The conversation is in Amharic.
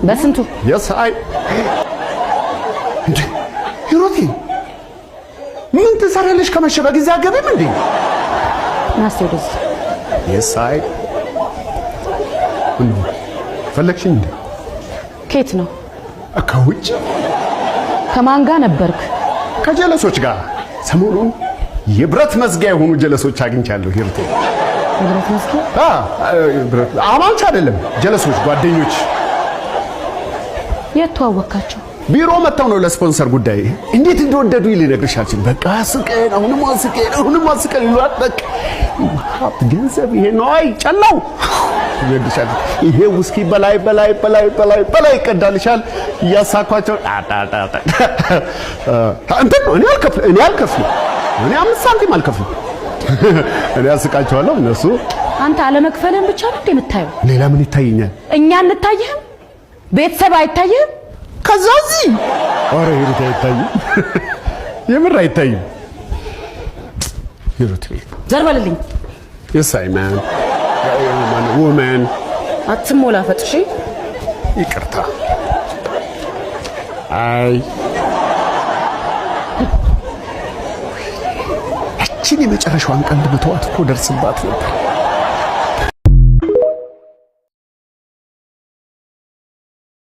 በስንቱ የሳይ እንዴ ሂሩቴ ምን ትሰራለሽ? ከመሸ በጊዜ አገበም እንዴ? ናስቴውስ የሳይ እንዴ ፈለግሽኝ እንዴ? ከየት ነው? ከውጭ። ከማን ጋር ነበርክ? ከጀለሶች ጋር። ሰሞኑን የብረት መዝጊያ የሆኑ ጀለሶች አግኝቻለሁ ሂሩቴ። የብረት መዝጊያ? ብረት አማንች አይደለም፣ ጀለሶች ጓደኞች። የት ተዋወቃቸው? ቢሮ መጣው ነው ለስፖንሰር ጉዳይ። እንዴት እንደወደዱ ልነግርሽ አልችልም። በቃ አስቀን አሁንም አስቀን ይሏት። በቃ ገንዘብ ይሄ ነው። አይ ጨላው ይወድሻል። ይሄ ውስኪ በላይ ይቀዳልሻል። እያሳኳቸው እንትን ነው። እኔ አልከፍልም። እኔ 5 ሳንቲም አልከፍልም። እኔ አስቃቸዋለሁ። እነሱ አንተ አለመክፈልህን ብቻ ነው የምታየው። ሌላ ምን ይታየኛል? እኛ እንታየህም? ቤተሰብ አይታየህም? ከዛዚ ኦሬ ሂሩት አይታይም። የምር አይታይም። ሂሩት ዘርበልልኝ። የሳይ ማን woman አትሞላፈጥ። እሺ ይቅርታ። አይ እቺን የመጨረሻዋን ቀን በተዋት እኮ ደርስባት ነበር።